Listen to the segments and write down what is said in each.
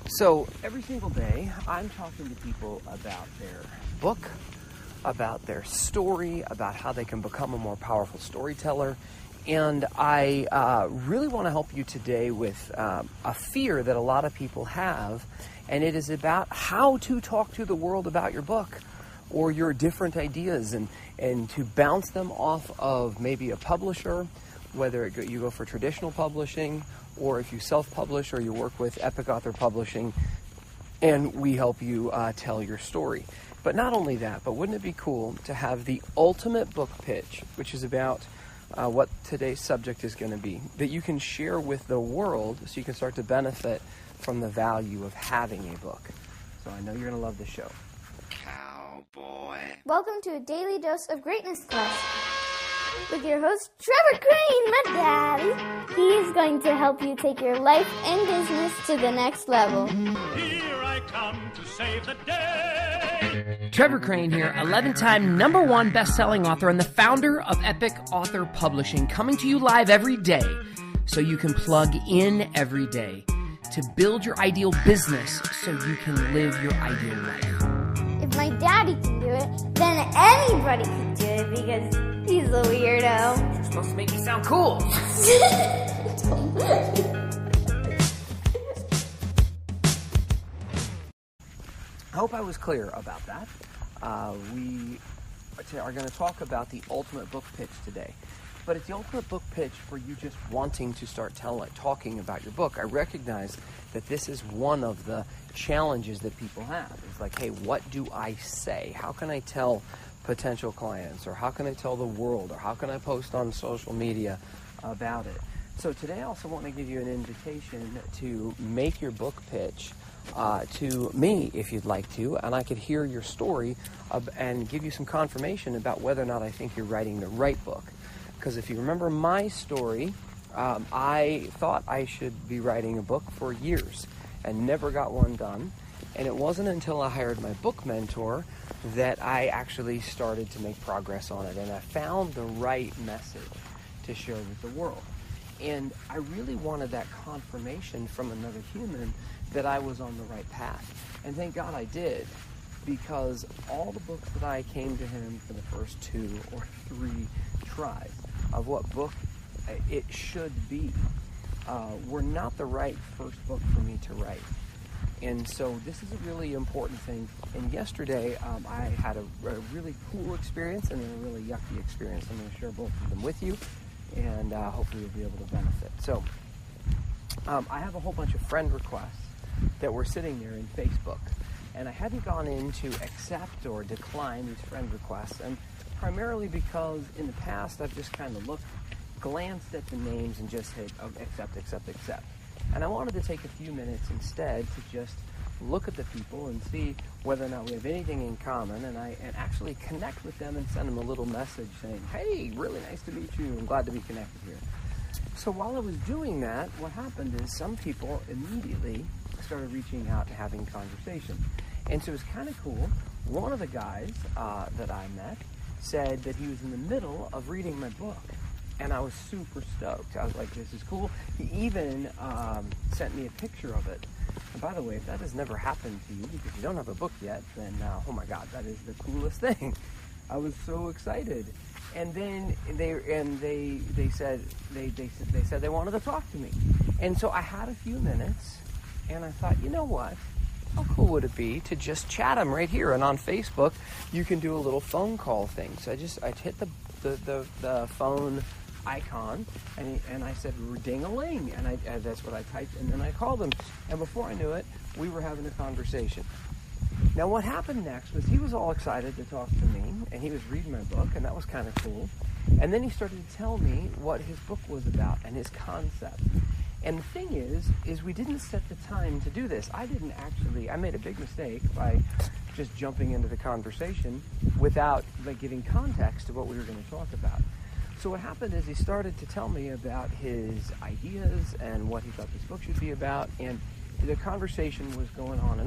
So every single day, I'm talking to people about their book, about their story, about how they can become a more powerful storyteller. And I really want to help you today with a fear that a lot of people have, and it is about how to talk to the world about your book or your different ideas and to bounce them off of maybe a publisher, whether you go for traditional publishing or if you self-publish or you work with Epic Author Publishing, and we help you tell your story. But not only that, but wouldn't it be cool to have the ultimate book pitch, which is about what today's subject is going to be, that you can share with the world so you can start to benefit from the value of having a book. So I know you're going to love the show. Cowboy. Welcome to a daily dose of greatness quest with your host, Trevor Crane, my daddy. He's going to help you take your life and business to the next level. Here I come to save the day. Trevor Crane here, 11-time #1 best-selling author and the founder of Epic Author Publishing, coming to you live every day so you can plug in every day to build your ideal business so you can live your ideal life. If my daddy can do it, then anybody can do it because he's a weirdo. You're supposed to make me sound cool. I hope I was clear about that. We are going to talk about the ultimate book pitch today. But it's the ultimate book pitch for you just wanting to start talking about your book. I recognize that this is one of the challenges that people have. It's like, hey, what do I say? How can I tell potential clients? Or how can I tell the world? Or how can I post on social media about it? So today I also want to give you an invitation to make your book pitch to me, if you'd like to, and I could hear your story and give you some confirmation about whether or not I think you're writing the right book. Because if you remember my story, I thought I should be writing a book for years and never got one done. And it wasn't until I hired my book mentor that I actually started to make progress on it. And I found the right message to share with the world. And I really wanted that confirmation from another human that I was on the right path. And thank God I did, because all the books that I came to him for the first 2 or 3 tries of what book it should be were not the right first book for me to write. And so this is a really important thing. And yesterday I had a really cool experience and then a really yucky experience. I'm going to share both of them with you, and hopefully you'll be able to benefit. So I have a whole bunch of friend requests that were sitting there in Facebook, and I hadn't gone in to accept or decline these friend requests, and primarily because in the past I've just kind of glanced at the names and just said, oh, accept. And I wanted to take a few minutes instead to just look at the people and see whether or not we have anything in common, and actually connect with them and send them a little message saying, hey, really nice to meet you. I'm glad to be connected here. So while I was doing that, what happened is some people immediately started reaching out and having conversation. And so it was kind of cool. One of the guys that I met said that he was in the middle of reading my book. And I was super stoked. I was like, this is cool. He even sent me a picture of it. And by the way, if that has never happened to you because you don't have a book yet, then oh my God, that is the coolest thing. I was so excited. And then they said they wanted to talk to me. And so I had a few minutes, and I thought, you know what? How cool would it be to just chat them right here? And on Facebook, you can do a little phone call thing. So I hit the phone icon, and I said ding-a-ling, and that's what I typed, and then I called him. And before I knew it, we were having a conversation. Now, what happened next was he was all excited to talk to me, and he was reading my book, and that was kind of cool. And then he started to tell me what his book was about and his concept. And the thing is we didn't set the time to do this. I made a big mistake by just jumping into the conversation without giving context to what we were going to talk about. So what happened is he started to tell me about his ideas and what he thought this book should be about, and the conversation was going on,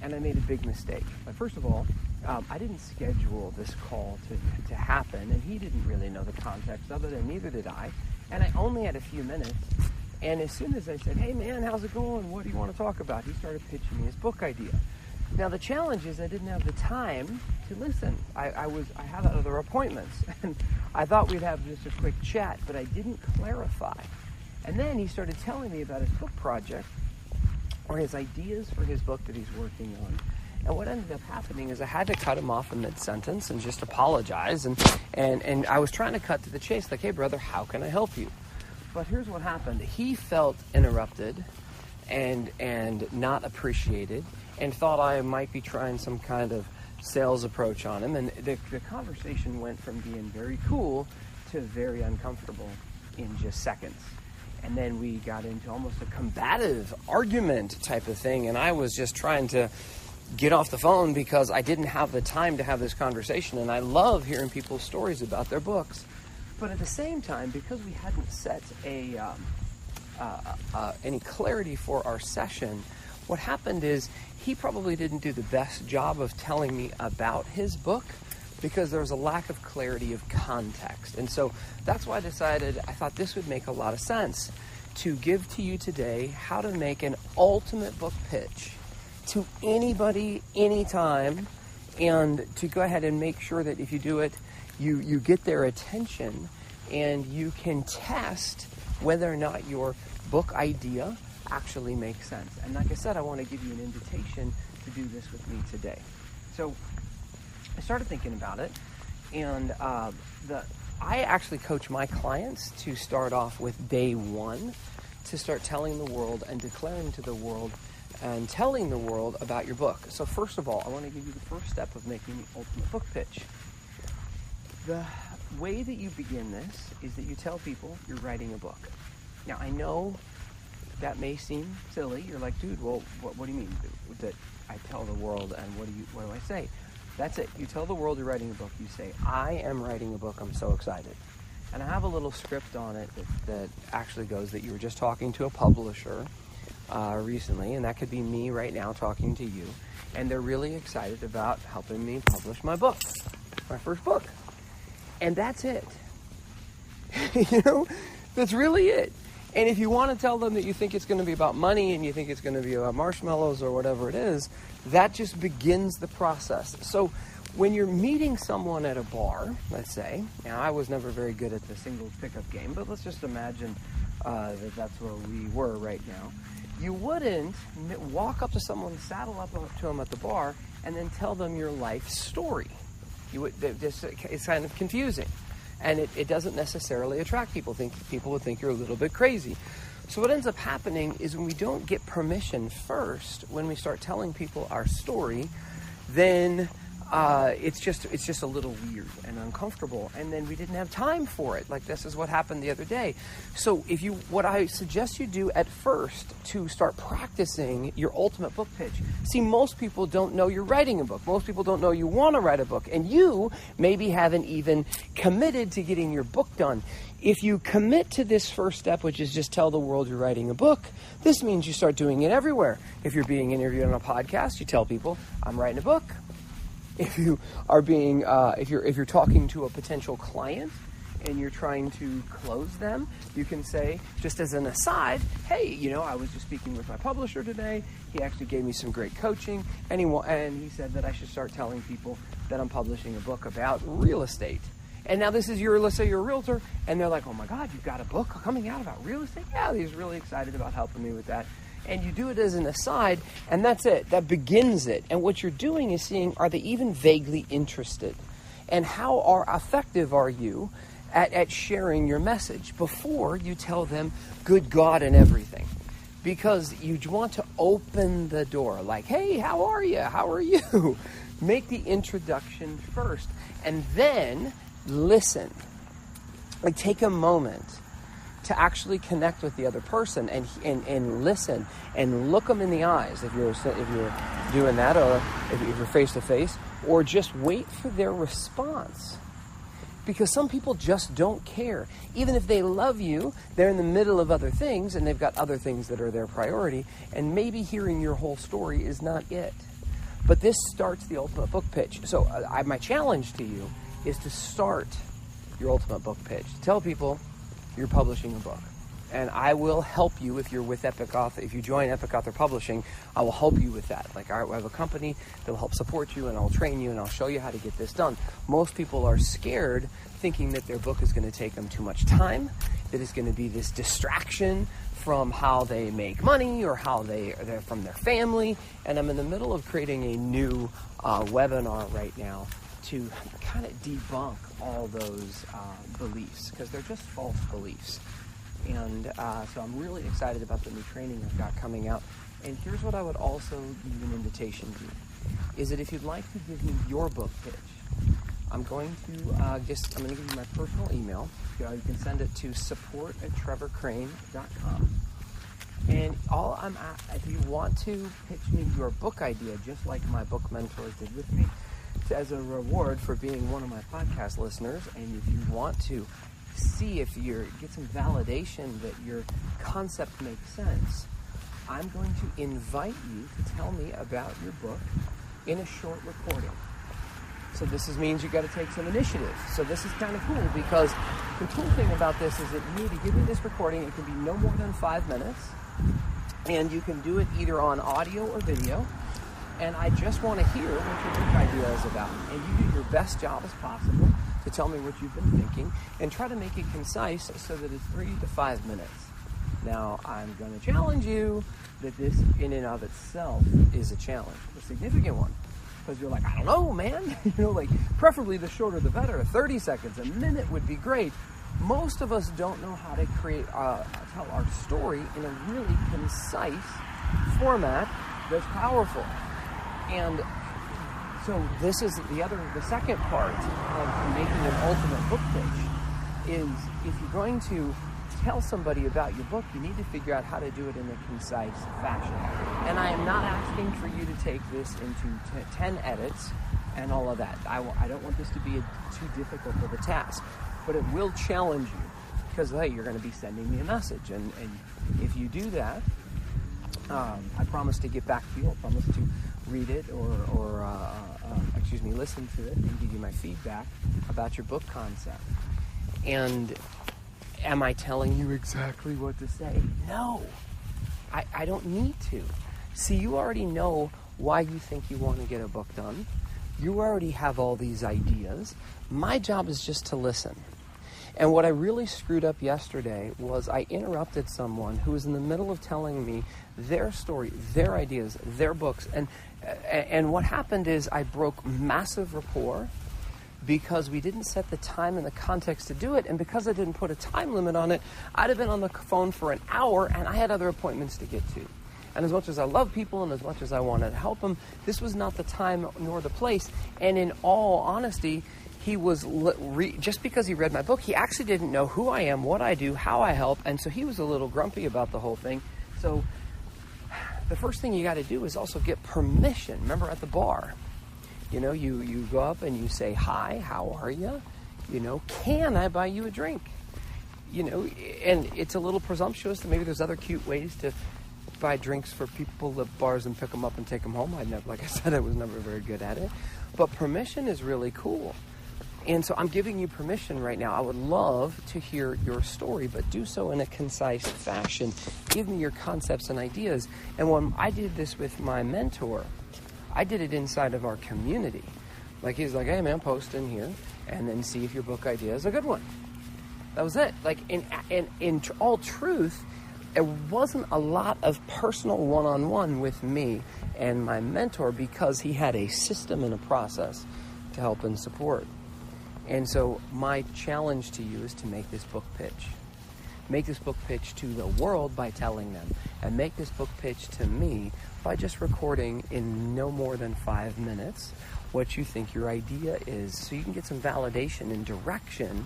and I made a big mistake. But first of all, I didn't schedule this call to happen, and he didn't really know the context of it, and neither did I. And I only had a few minutes, And as soon as I said, hey man, how's it going? What do you want to talk about? He started pitching me his book idea. Now the challenge is I didn't have the time to listen. I had other appointments, and I thought we'd have just a quick chat, but I didn't clarify. And then he started telling me about his book project, or his ideas for his book that he's working on. And what ended up happening is I had to cut him off in mid-sentence and just apologize. And I was trying to cut to the chase, like, hey brother, how can I help you? But here's what happened. He felt interrupted and not appreciated, and thought I might be trying some kind of sales approach on him. And the conversation went from being very cool to very uncomfortable in just seconds. And then we got into almost a combative argument type of thing. And I was just trying to get off the phone because I didn't have the time to have this conversation. And I love hearing people's stories about their books. But at the same time, because we hadn't set any clarity for our session, what happened is he probably didn't do the best job of telling me about his book because there was a lack of clarity of context. And so that's why I thought this would make a lot of sense to give to you today how to make an ultimate book pitch to anybody, anytime, and to go ahead and make sure that if you do it, you get their attention and you can test whether or not your book idea actually makes sense. And like I said, I want to give you an invitation to do this with me today. So I started thinking about it, and I actually coach my clients to start off with day one, to start telling the world and declaring to the world and telling the world about your book. So first of all, I want to give you the first step of making the ultimate book pitch. The way that you begin this is that you tell people you're writing a book. Now, I know that may seem silly. You're like, dude, well, what do you mean that I tell the world, and what do I say? That's it. You tell the world you're writing a book. You say, I am writing a book. I'm so excited. And I have a little script on it that actually goes that you were just talking to a publisher recently, and that could be me right now talking to you. And they're really excited about helping me publish my book, my first book. And that's it. That's really it. And if you want to tell them that you think it's going to be about money and you think it's going to be about marshmallows or whatever it is, that just begins the process. So when you're meeting someone at a bar, let's say, now I was never very good at the singles pickup game, but let's just imagine that that's where we were right now. You wouldn't walk up to someone, saddle up to them at the bar, and then tell them your life story. It's kind of confusing. And it doesn't necessarily attract people. People would think you're a little bit crazy. So what ends up happening is when we don't get permission first, when we start telling people our story, then it's just a little weird and uncomfortable. And then we didn't have time for it. Like this is what happened the other day. So what I suggest you do at first to start practicing your ultimate book pitch. See, most people don't know you're writing a book. Most people don't know you want to write a book. And you maybe haven't even committed to getting your book done. If you commit to this first step, which is just tell the world you're writing a book, this means you start doing it everywhere. If you're being interviewed on a podcast, you tell people, I'm writing a book. If you are being, if you're talking to a potential client and you're trying to close them, you can say, just as an aside, hey, I was just speaking with my publisher today. He actually gave me some great coaching, and he said that I should start telling people that I'm publishing a book about real estate. And now let's say you're a realtor, and they're like, oh my God, you've got a book coming out about real estate? Yeah, he's really excited about helping me with that. And you do it as an aside, and that's it. That begins it. And what you're doing is seeing, are they even vaguely interested? And how effective are you at sharing your message before you tell them good God and everything? Because you want to open the door. Like, hey, how are you? How are you? Make the introduction first. And then listen. Like, take a moment to actually connect with the other person and listen and look them in the eyes if you're doing that, or if you're face to face, or just wait for their response. Because some people just don't care. Even if they love you, they're in the middle of other things and they've got other things that are their priority, and maybe hearing your whole story is not it. But this starts the ultimate book pitch. So my challenge to you is to start your ultimate book pitch. Tell people you're publishing a book. And I will help you if you're with Epic Author. If you join Epic Author Publishing, I will help you with that. Like, I have a company that will help support you, and I'll train you, and I'll show you how to get this done. Most people are scared, thinking that their book is going to take them too much time, that it's going to be this distraction from how they make money or how they're from their family. And I'm in the middle of creating a new webinar right now to kind of debunk all those beliefs, because they're just false beliefs. And so I'm really excited about the new training I've got coming out. And here's what I would also give an invitation to, is that if you'd like to give me your book pitch, I'm going to give you my personal email. You can send it to support@trevorcrane.com. And if you want to pitch me your book idea, just like my book mentors did with me, as a reward for being one of my podcast listeners, and if you want to see if you get some validation that your concept makes sense, I'm going to invite you to tell me about your book in a short recording. So this means you got to take some initiative. So this is kind of cool, because the cool thing about this is that you need to give me this recording. It can be no more than 5 minutes, and you can do it either on audio or video. And I just want to hear what your book idea is about. And you do your best job as possible to tell me what you've been thinking, and try to make it concise so that it's 3 to 5 minutes. Now, I'm going to challenge you that this in and of itself is a challenge, a significant one. Because you're like, I don't know, man. Preferably the shorter the better. 30 seconds, a minute would be great. Most of us don't know how to tell our story in a really concise format that's powerful. And so this is the second part of making an ultimate book pitch, is if you're going to tell somebody about your book, you need to figure out how to do it in a concise fashion. And I am not asking for you to take this into 10 edits and all of that. I don't want this to be too difficult of a task, but it will challenge you, because, hey, you're going to be sending me a message. And if you do that, I promise to get back to you. I promise to read it or listen to it and give you my feedback about your book concept. And am I telling you exactly what to say? No, I don't need to. See, you already know why you think you want to get a book done. You already have all these ideas. My job is just to listen. And what I really screwed up yesterday was I interrupted someone who was in the middle of telling me their story, their ideas, their books. And what happened is I broke massive rapport, because we didn't set the time and the context to do it. And because I didn't put a time limit on it, I'd have been on the phone for an hour, and I had other appointments to get to. And as much as I love people and as much as I wanted to help them, this was not the time nor the place. And in all honesty, he was, just because he read my book, he actually didn't know who I am, what I do, how I help. And so he was a little grumpy about the whole thing. So the first thing you got to do is also get permission. Remember, at the bar, you go up and you say, hi, how are you? Can I buy you a drink? And it's a little presumptuous. Maybe there's other cute ways to buy drinks for people at bars and pick them up and take them home. Like I said, I was never very good at it. But permission is really cool. And so I'm giving you permission right now. I would love to hear your story, but do so in a concise fashion. Give me your concepts and ideas. And when I did this with my mentor, I did it inside of our community. Like, he's like, hey man, post in here and then see if your book idea is a good one. That was it. Like, in all truth, it wasn't a lot of personal one-on-one with me and my mentor, because he had a system and a process to help and support. And so my challenge to you is to make this book pitch. Make this book pitch to the world by telling them, and make this book pitch to me by just recording in no more than 5 minutes what you think your idea is, so you can get some validation and direction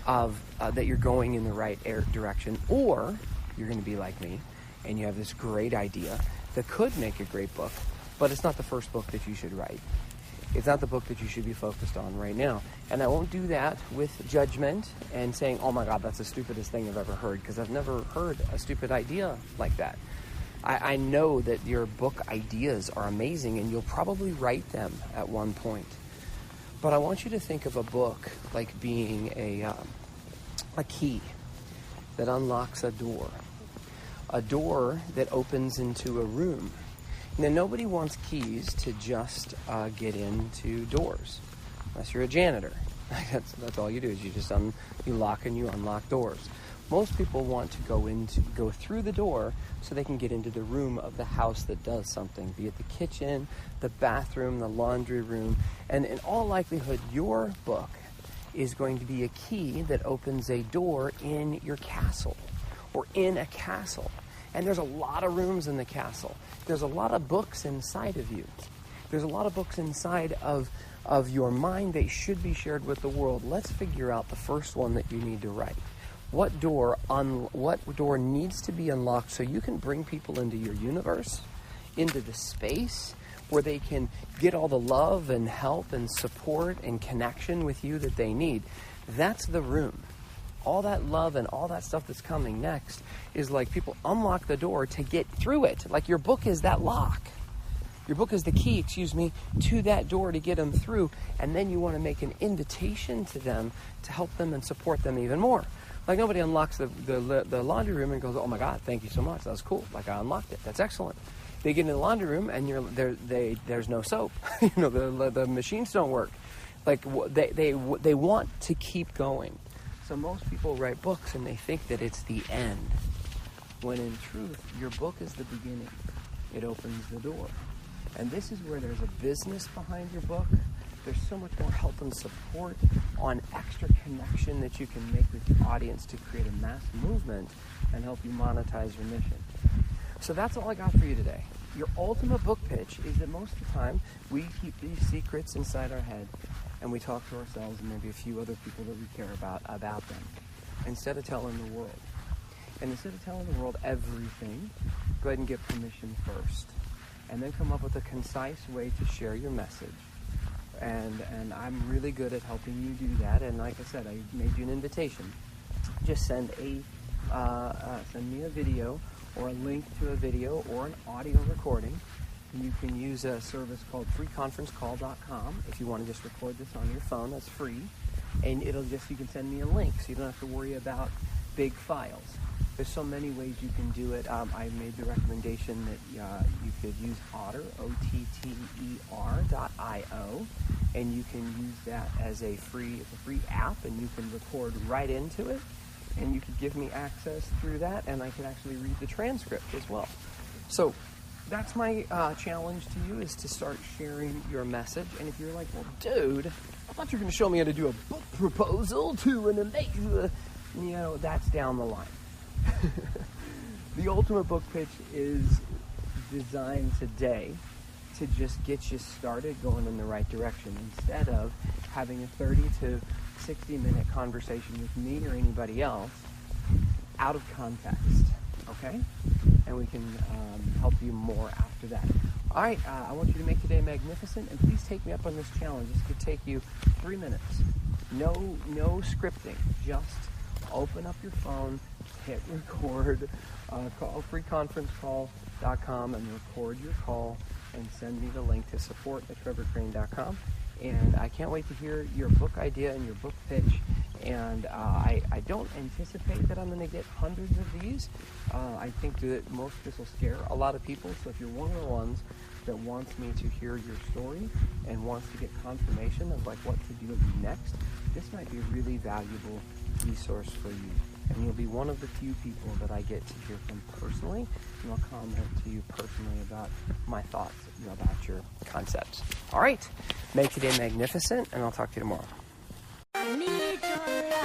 of that you're going in the right direction. Or you're going to be like me and you have this great idea that could make a great book, but it's not the first book that you should write. It's not the book that you should be focused on right now. And I won't do that with judgment and saying, oh my God, that's the stupidest thing I've ever heard, because I've never heard a stupid idea like that. I know that your book ideas are amazing and you'll probably write them at one point. But I want you to think of a book like being a key. that unlocks a door that opens into a room. Now, nobody wants keys to just get into doors, unless you're a janitor. That's all you do, is you lock and you unlock doors. Most people want to go through the door so they can get into the room of the house that does something, be it the kitchen, the bathroom, the laundry room, and in all likelihood, your book is going to be a key that opens a door in your castle, or in a castle. And there's a lot of rooms in the castle. There's a lot of books inside of you. There's a lot of books inside of your mind that should be shared with the world. Let's figure out the first one that you need to write. What door needs to be unlocked so you can bring people into your universe, into the space where they can get all the love and help and support and connection with you that they need. That's the room. All that love and all that stuff that's coming next is like people unlock the door to get through it. Like your book is that lock. Your book is the key, to that door to get them through. And then you want to make an invitation to them to help them and support them even more. Like nobody unlocks the laundry room and goes, oh my God, thank you so much. That was cool. Like I unlocked it. That's excellent. They get in the laundry room and there's no soap. The machines don't work. Like they want to keep going. So most people write books and they think that it's the end, when in truth, your book is the beginning. It opens the door. And this is where there's a business behind your book. There's so much more help and support on extra connection that you can make with your audience to create a mass movement and help you monetize your mission. So that's all I got for you today. Your ultimate book pitch is that most of the time we keep these secrets inside our head and we talk to ourselves and maybe a few other people that we care about them, instead of telling the world. And instead of telling the world everything, go ahead and get permission first. And then come up with a concise way to share your message. And I'm really good at helping you do that. And like I said, I made you an invitation. Just send me a video or a link to a video or an audio recording. You can use a service called freeconferencecall.com if you want to just record this on your phone. That's free. And you can send me a link so you don't have to worry about big files. There's so many ways you can do it. I made the recommendation that you could use Otter, OTTER.io, and you can use that as it's a free app, and you can record right into it, and you could give me access through that, and I can actually read the transcript as well. So that's my challenge to you, is to start sharing your message. And if you're like, well, dude, I thought you were going to show me how to do a book proposal to an amazing, that's down the line. The ultimate book pitch is designed today to just get you started going in the right direction, instead of having a 30 to 60 minute conversation with me or anybody else out of context, okay? And we can help you more after that. All right, I want you to make today magnificent, and please take me up on this challenge. This could take you 3 minutes. No scripting, just open up your phone, hit record, call freeconferencecall.com and record your call and send me the link to support@trevorcrane.com. And I can't wait to hear your book idea and your book pitch. And I don't anticipate that I'm going to get hundreds of these. I think that this will scare a lot of people. So if you're one of the ones that wants me to hear your story and wants to get confirmation of like what to do next, this might be a really valuable resource for you. And you'll be one of the few people that I get to hear from personally, and I'll comment to you personally about my thoughts about your concepts. All right, make today magnificent, and I'll talk to you tomorrow.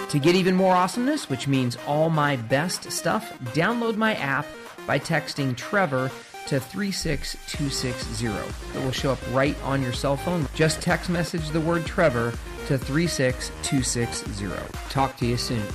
To get even more awesomeness, which means all my best stuff, download my app by texting Trevor to 36260. It will show up right on your cell phone. Just text message the word Trevor to 36260. Talk to you soon.